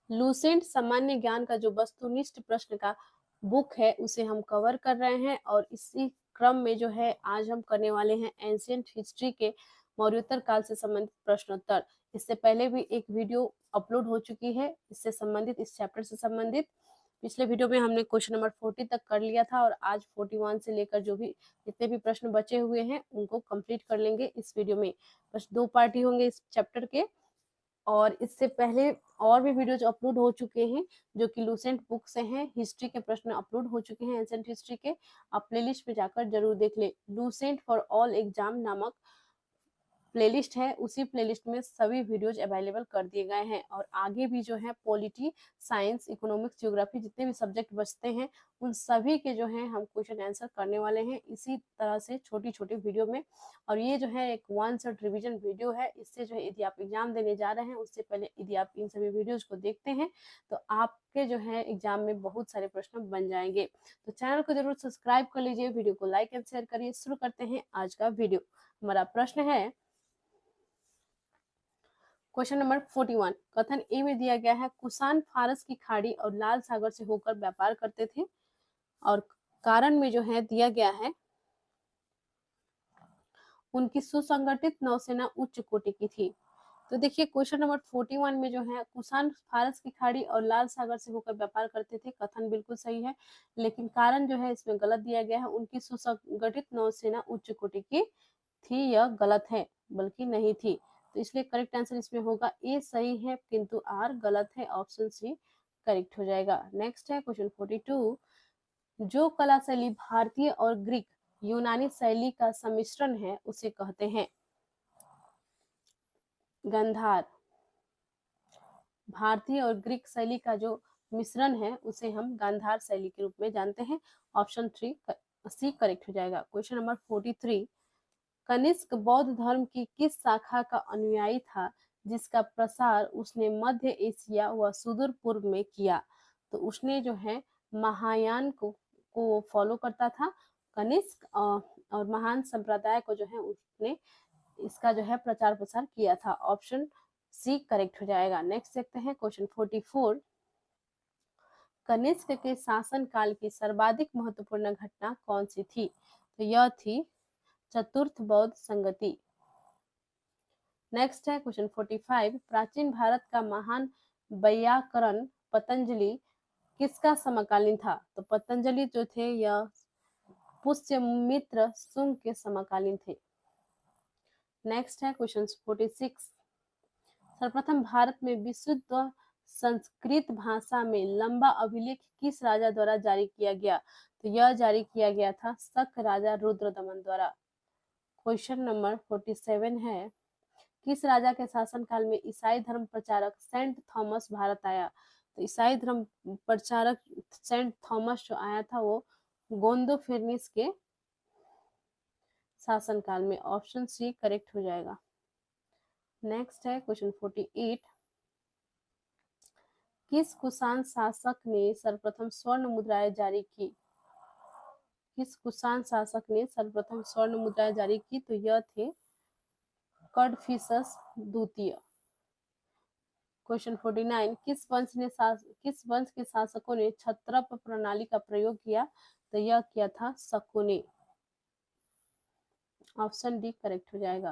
Lucent सामान्य ज्ञान का जो वस्तुनिष्ठ प्रश्न का बुक है उसे हम कवर कर रहे हैं, और इसी क्रम में जो है आज हम करने वाले हैं एंशिएंट हिस्ट्री के मौर्योत्तर काल से संबंधित प्रश्नोत्तर। इससे पहले भी एक वीडियो अपलोड हो चुकी है इससे संबंधित, इस चैप्टर से संबंधित। पिछले वीडियो में हमने क्वेश्चन नंबर 40 तक कर लिया था, और आज 41 से लेकर जो भी जितने भी प्रश्न बचे हुए हैं उनको कंप्लीट कर लेंगे इस वीडियो में। बस 2 पार्ट ही होंगे इस चैप्टर के, और इससे पहले और भी वीडियोज अपलोड हो चुके हैं जो कि लूसेंट बुक से हैं। हिस्ट्री के प्रश्न अपलोड हो चुके हैं एंशिएंट हिस्ट्री के, आप प्लेलिस्ट में जाकर जरूर देख ले। लूसेंट फॉर ऑल एग्जाम नामक प्लेलिस्ट है, उसी प्लेलिस्ट में सभी वीडियोज अवेलेबल कर दिए गए हैं। और आगे भी जो है पॉलिटी, साइंस, इकोनॉमिक्स, ज्योग्राफी जितने भी सब्जेक्ट बचते हैं उन सभी के जो है हम क्वेश्चन आंसर करने वाले हैं इसी तरह से छोटी छोटी वीडियो में। और ये जो है एक वन शॉट रिविजन वीडियो है, इससे जो है यदि आप एग्जाम देने जा रहे हैं उससे पहले यदि आप इन सभी वीडियोज को देखते हैं तो आपके जो है एग्जाम में बहुत सारे प्रश्न बन जाएंगे। तो चैनल को जरूर सब्सक्राइब कर लीजिए, वीडियो को लाइक एंड शेयर करिए। शुरू करते हैं आज का वीडियो। हमारा प्रश्न है क्वेश्चन नंबर 41। कथन ए में दिया गया है कुषाण फारस की खाड़ी और लाल सागर से होकर व्यापार करते थे, और कारण में जो है दिया गया है उनकी सुसंगठित नौसेना उच्च कोटि की थी। तो देखिए क्वेश्चन नंबर 41 में जो है कुषाण फारस की खाड़ी और लाल सागर से होकर व्यापार करते थे, कथन बिल्कुल सही है, लेकिन कारण जो है इसमें गलत दिया गया है। उनकी सुसंगठित नौसेना उच्च कोटि की थी, यह गलत है, बल्कि नहीं थी। तो इसलिए करेक्ट आंसर इसमें होगा ए सही है किंतु आर गलत है, ऑप्शन सी करेक्ट हो जाएगा। नेक्स्ट है क्वेश्चन 42। जो कला शैली भारतीय और ग्रीक यूनानी शैली का सम्मिश्रण है उसे कहते हैं गांधार। भारतीय और ग्रीक शैली का जो मिश्रण है उसे हम गांधार शैली के रूप में जानते हैं, ऑप्शन 3 सी करेक्ट हो जाएगा। Question number 43। कनिष्क बौद्ध धर्म की किस शाखा का अनुयायी था जिसका प्रसार उसने मध्य एशिया व सुदूर पूर्व में किया? तो उसने जो है महायान को फॉलो करता था कनिष्क, और महान संप्रदाय को जो है उसने इसका जो है प्रचार प्रसार किया था, ऑप्शन सी करेक्ट हो जाएगा। नेक्स्ट देखते हैं क्वेश्चन 44। कनिष्क के शासन काल की सर्वाधिक महत्वपूर्ण घटना कौन सी थी? तो यह थी चतुर्थ बौद्ध संगति। नेक्स्ट है क्वेश्चन 45। प्राचीन भारत का महान वैयाकरण पतंजलि किसका समकालीन था? तो पतंजलि जो थे यह पुष्यमित्र शुंग के समकालीन थे। नेक्स्ट है क्वेश्चन 46। सर्वप्रथम भारत में विशुद्ध संस्कृत भाषा में लंबा अभिलेख किस राजा द्वारा जारी किया गया? तो यह जारी किया गया था शक राजा रुद्रदमन द्वारा। क्वेश्चन नंबर 47 है किस राजा के शासनकाल में ईसाई धर्म प्रचारक सेंट थॉमस भारत आया? तो ईसाई धर्म प्रचारक सेंट थॉमस जो आया था वो गोंदोफिरनिस के शासनकाल में, ऑप्शन सी करेक्ट हो जाएगा। नेक्स्ट है क्वेश्चन 48। किस कुषाण शासक ने सर्वप्रथम स्वर्ण मुद्राएं जारी की? किस कुषाण शासक ने सर्वप्रथम स्वर्ण मुद्राएं जारी की? तो यह थे कड़फिसस द्वितीय। क्वेश्चन 49। किस वंश के शासकों ने क्षत्रप प्रणाली का प्रयोग किया? तो यह किया था शको ने, ऑप्शन डी करेक्ट हो जाएगा।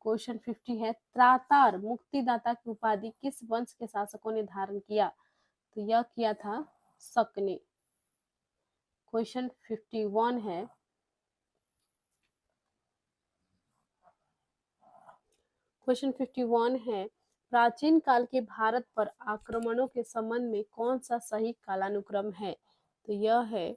क्वेश्चन 50 है त्रातार मुक्तिदाता की उपाधि किस वंश के शासकों ने धारण किया? तो यह किया था शक ने। क्वेश्चन 51 है क्वेश्चन 51 है प्राचीन काल के भारत पर आक्रमणों के संबंध में कौन सा सही कालानुक्रम है? तो यह है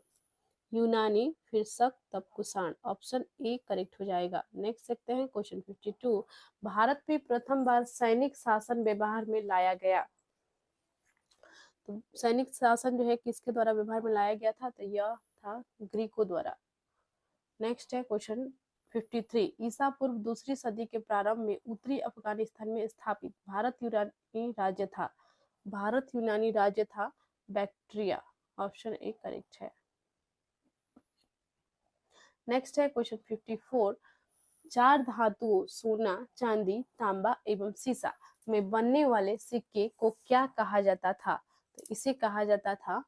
यूनानी, फिर शक, तब कुषाण, ऑप्शन ए करेक्ट हो जाएगा। नेक्स्ट देखते हैं क्वेश्चन 52। भारत में प्रथम बार सैनिक शासन व्यवहार में लाया गया। तो सैनिक शासन जो है किसके द्वारा व्यवहार में लाया गया था? तो यह था ग्रीकों द्वारा। नेक्स्ट है क्वेश्चन 53। ईसा पूर्व दूसरी सदी के प्रारंभ में उत्तरी अफगानिस्तान में स्थापित भारत यूनानी राज्य था। भारत यूनानी राज्य था बैक्ट्रिया, ऑप्शन ए करेक्ट है। नेक्स्ट है क्वेश्चन 54। चार धातुओं सोना, चांदी, तांबा एवं सीसा में बनने वाले सिक्के को क्या कहा जाता था? तो इसे कहा जाता था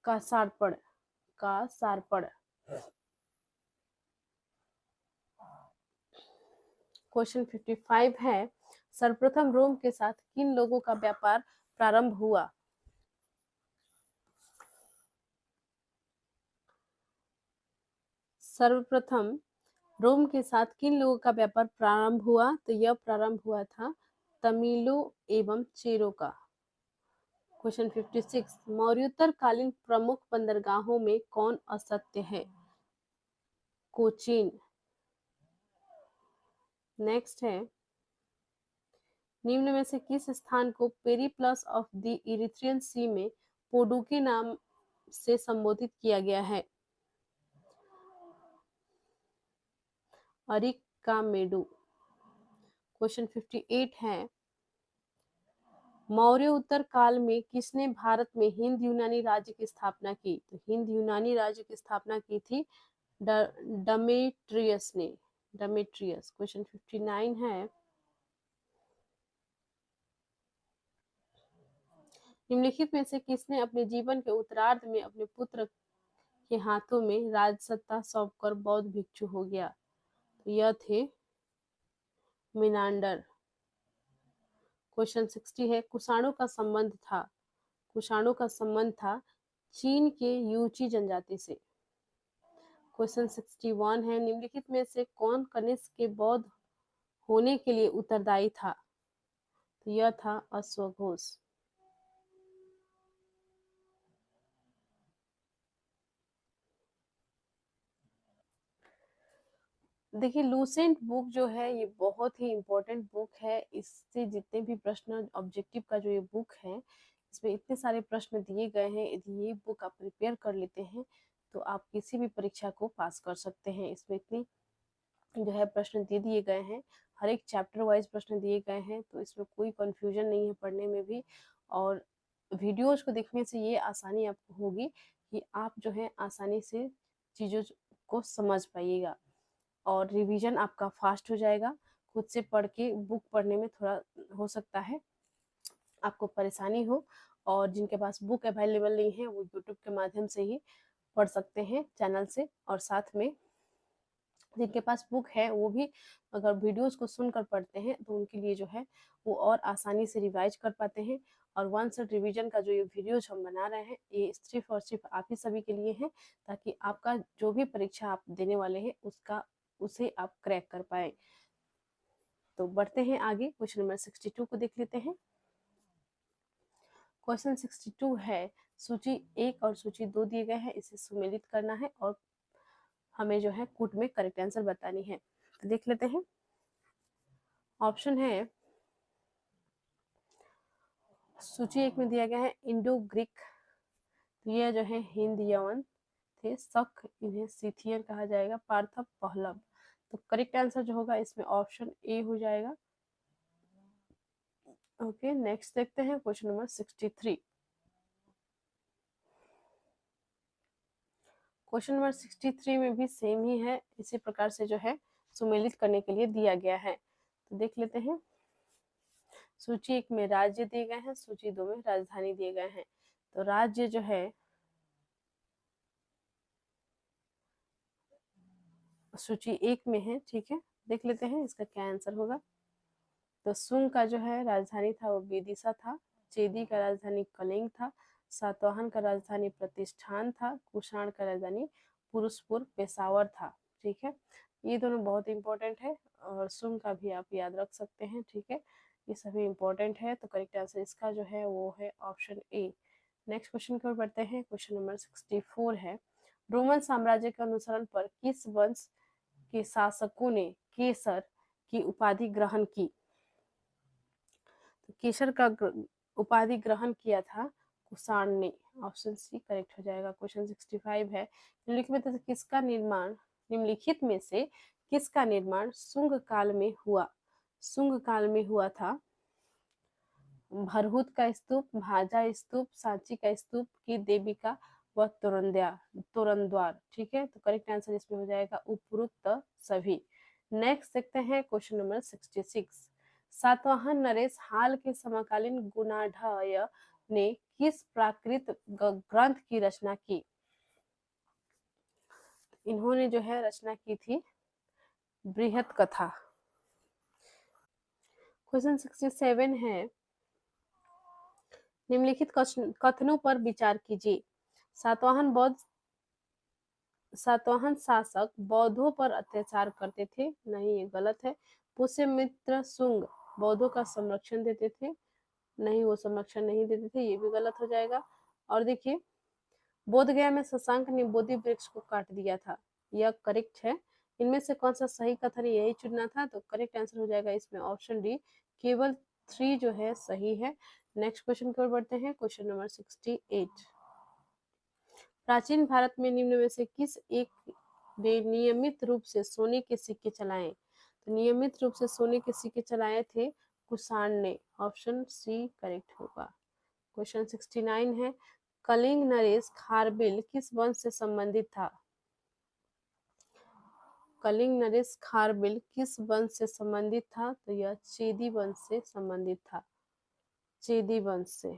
कासारपड़। कासारपड़। क्वेश्चन 55 है, सर्वप्रथम रोम के साथ किन लोगों का व्यापार प्रारंभ हुआ? सर्वप्रथम रोम के साथ किन लोगों का व्यापार प्रारंभ हुआ? तो यह प्रारंभ हुआ था तमिलों एवं चेरों का। क्वेश्चन 56, मौर्योत्तर कालीन प्रमुख बंदरगाहों में कौन असत्य है? कोचीन। नेक्स्ट है, निम्न में से किस स्थान को पेरिप्लस ऑफ द इरिथ्रियन सी में पोडू के नाम से संबोधित किया गया है? अरिकामेडू। क्वेश्चन 58 है, मौर्य उत्तर काल में किसने भारत में हिंद यूनानी राज्य की स्थापना की? तो हिंद यूनानी राज्य की स्थापना की थी डमेट्रियस ने। डमेट्रियस। क्वेश्चन 59 है, निम्नलिखित में से किसने अपने जीवन के उत्तरार्ध में अपने पुत्र के हाथों में राजसत्ता सौंपकर बौद्ध भिक्षु हो गया? तो यह थे मिनांडर। क्वेश्चन 60 है, कुषाणों का संबंध था चीन के यूची जनजाति से। क्वेश्चन 61 है, निम्नलिखित में से कौन कनिष्क के बौद्ध होने के लिए उत्तरदायी था? तो यह था अश्वघोष। देखिए, लूसेंट बुक जो है ये बहुत ही इम्पोर्टेंट बुक है। इससे जितने भी प्रश्न ऑब्जेक्टिव का जो ये बुक है, इसमें इतने सारे प्रश्न दिए गए हैं। यदि ये बुक आप प्रिपेयर कर लेते हैं तो आप किसी भी परीक्षा को पास कर सकते हैं। इसमें इतनी जो है प्रश्न दे दिए गए हैं, हर एक चैप्टर वाइज प्रश्न दिए गए हैं, तो इसमें कोई कंफ्यूजन नहीं है पढ़ने में भी। और वीडियोज को देखने से ये आसानी आपको होगी कि आप जो है आसानी से चीज़ों को समझ पाइएगा और रिवीजन आपका फास्ट हो जाएगा। खुद से पढ़ के बुक पढ़ने में थोड़ा हो सकता है आपको परेशानी हो, और जिनके पास बुक अवेलेबल नहीं है वो यूट्यूब के माध्यम से ही पढ़ सकते हैं चैनल से, और साथ में जिनके पास बुक है वो भी अगर वीडियोस को सुनकर पढ़ते हैं तो उनके लिए जो है वो और आसानी से रिवाइज कर पाते हैं। और वन शॉट रिवीजन का जो ये वीडियोज हम बना रहे हैं ये सिर्फ और सिर्फ आप ही सभी के लिए है, ताकि आपका जो भी परीक्षा आप देने वाले हैं उसे आप क्रैक कर पाए। तो बढ़ते हैं आगे, क्वेश्चन नंबर 62 को देख लेते हैं। क्वेश्चन 62 है, सूची 1 और सूची 2 दिए गए हैं, इसे सुमेलित करना है और हमें जो है कूट में करेक्ट आंसर बतानी है। तो देख लेते हैं। ऑप्शन है, सूची 1 में दिया गया है इंडो ग्रीक, तो यह जो है हिंद यवन थे। शक, इन्हें सिथियन कहा जाएगा। पार्थप, पहलव। तो करेक्ट आंसर जो होगा इसमें ऑप्शन ए हो जाएगा। ओके, नेक्स्ट देखते हैं क्वेश्चन नंबर 63। क्वेश्चन नंबर 63 में भी सेम ही है, इसी प्रकार से जो है सुमेलित करने के लिए दिया गया है। तो देख लेते हैं। सूची 1 में राज्य दिए गए हैं, सूची 2 में राजधानी दिए गए हैं। तो राज्य जो है सूची 1 में है, ठीक है। देख लेते हैं इसका क्या आंसर होगा। तो सुंग का जो है राजधानी था वो विदिशा था। चेदी का राजधानी कलिंग था। सातवाहन का राजधानी प्रतिष्ठान था। कुषाण का राजधानी पुरुषपुर पेशावर था, ठीक है। ये दोनों बहुत इंपॉर्टेंट है, और सुंग का भी आप याद रख सकते हैं, ठीक है। ये सभी इंपॉर्टेंट है। तो करेक्ट आंसर इसका जो है वो है ऑप्शन ए। नेक्स्ट क्वेश्चन की ओर बढ़ते हैं। क्वेश्चन नंबर 64 है, रोमन साम्राज्य के अनुसरण पर किस वंश के शासकों ने केसर की उपाधि ग्रहण की? तो केसर का उपाधि ग्रहण किया था कुषाण ने। ऑप्शन सी करेक्ट हो जाएगा। क्वेश्चन 65 है, निम्नलिखित में से किसका निर्माण शुंग काल में हुआ? शुंग काल में हुआ था भरहुत का स्तूप, भाजा स्तूप, सांची का स्तूप की देविका व तोरनद्वार, ठीक है। तो करेक्ट आंसर इसमें हो जाएगा उपरोक्त सभी। नेक्स्ट देखते हैं क्वेश्चन नंबर 66। सातवाहन नरेश हाल के समकालीन गुणाढ़ ने किस प्राकृत ग्रंथ की रचना की? इन्होंने जो है रचना की थी बृहत कथा। क्वेश्चन 67 है, निम्नलिखित कथनों पर विचार कीजिए। सातवाहन शासक बौद्धों पर अत्याचार करते थे, नहीं ये गलत है। पुष्यमित्र शुंग बौद्धों का संरक्षण देते थे, नहीं वो संरक्षण नहीं देते थे, ये भी गलत हो जाएगा। और देखिए, बोध गया में शशांक ने बोधि वृक्ष को काट दिया था, यह करेक्ट है। इनमें से कौन सा सही कथन है, यही चुनना था, तो करेक्ट आंसर हो जाएगा इसमें ऑप्शन डी, केवल 3 जो है सही है। नेक्स्ट क्वेश्चन की ओर बढ़ते हैं, क्वेश्चन नंबर 68। प्राचीन भारत में निम्न में से किस एक ने नियमित रूप से सोने के सिक्के चलाए? तो नियमित रूप से सोने के सिक्के चलाए थे कुषाण ने, ऑप्शन सी करेक्ट होगा। क्वेश्चन 69 है, कलिंग नरेश खारबिल किस वंश से संबंधित था? कलिंग नरेश खारबिल किस वंश से संबंधित था? तो यह चेदी वंश से संबंधित था, चेदी वंश से।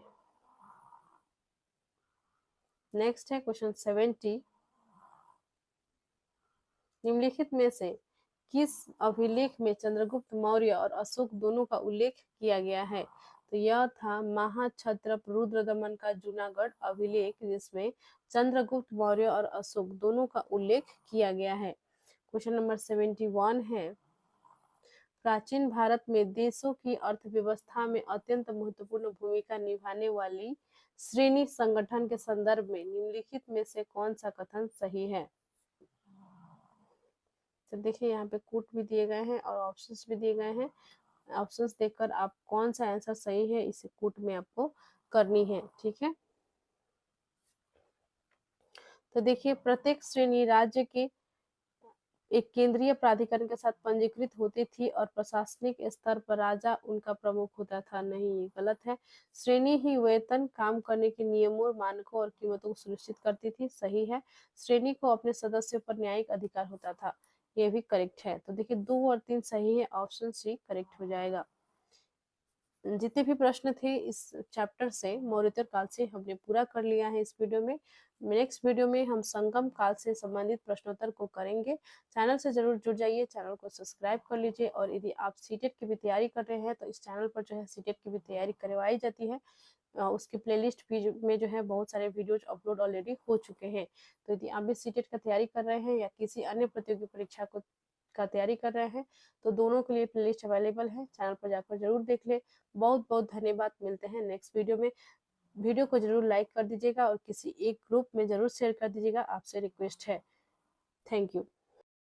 नेक्स्ट है क्वेश्चन 70। निम्नलिखित में से किस अभिलेख में चंद्रगुप्त मौर्य और अशोक दोनों का उल्लेख किया गया है? तो यह था महाक्षत्रप रुद्रदमन का जूनागढ़ अभिलेख, जिसमें चंद्रगुप्त मौर्य और अशोक दोनों का उल्लेख किया गया है। क्वेश्चन नंबर 71 है, प्राचीन भारत में देशों की अर्थव्यवस्था में अत्यंत महत्वपूर्ण भूमिका निभाने वाली श्रेणी संगठन के संदर्भ में निम्नलिखित में से कौन सा कथन सही है? तो देखिए, यहाँ पे कूट भी दिए गए हैं और ऑप्शंस भी दिए गए हैं। ऑप्शंस देखकर आप कौन सा आंसर सही है इसे कूट में आपको करनी है, ठीक है। तो देखिए, प्रत्येक श्रेणी राज्य के एक केंद्रीय प्राधिकरण के साथ पंजीकृत होती थी और प्रशासनिक स्तर पर राजा उनका प्रमुख होता था, नहीं ये गलत है। श्रेणी ही वेतन, काम करने के नियमों, मानकों और कीमतों को सुनिश्चित करती थी, सही है। श्रेणी को अपने सदस्यों पर न्यायिक अधिकार होता था, ये भी करेक्ट है। तो देखिए, 2 और 3 सही है, ऑप्शन सी करेक्ट हो जाएगा। जितने भी प्रश्न थे इस चैप्टर से, मौर्योत्तर काल से, हमने पूरा कर लिया है इस वीडियो में। नेक्स्ट वीडियो में हम संगम काल से संबंधित प्रश्नोत्तर को करेंगे। चैनल से जरूर जुड़ जाइए, चैनल को सब्सक्राइब कर लीजिए। और यदि आप सीटेट की भी तैयारी कर रहे हैं तो इस चैनल पर जो है सीटेट की भी तैयारी करवाई जाती है। उसकी प्लेलिस्ट में जो है बहुत सारे वीडियोज अपलोड ऑलरेडी हो चुके हैं। तो यदि आप भी सीटेट का तैयारी कर रहे हैं या किसी अन्य प्रतियोगी परीक्षा का तैयारी कर रहे हैं तो दोनों के लिए प्लेलिस्ट अवेलेबल है, चैनल पर जाकर जरूर देख ले। बहुत बहुत धन्यवाद, मिलते हैं नेक्स्ट वीडियो में। वीडियो को जरूर लाइक कर दीजिएगा और किसी एक ग्रुप में जरूर शेयर कर दीजिएगा, आपसे रिक्वेस्ट है। Thank you.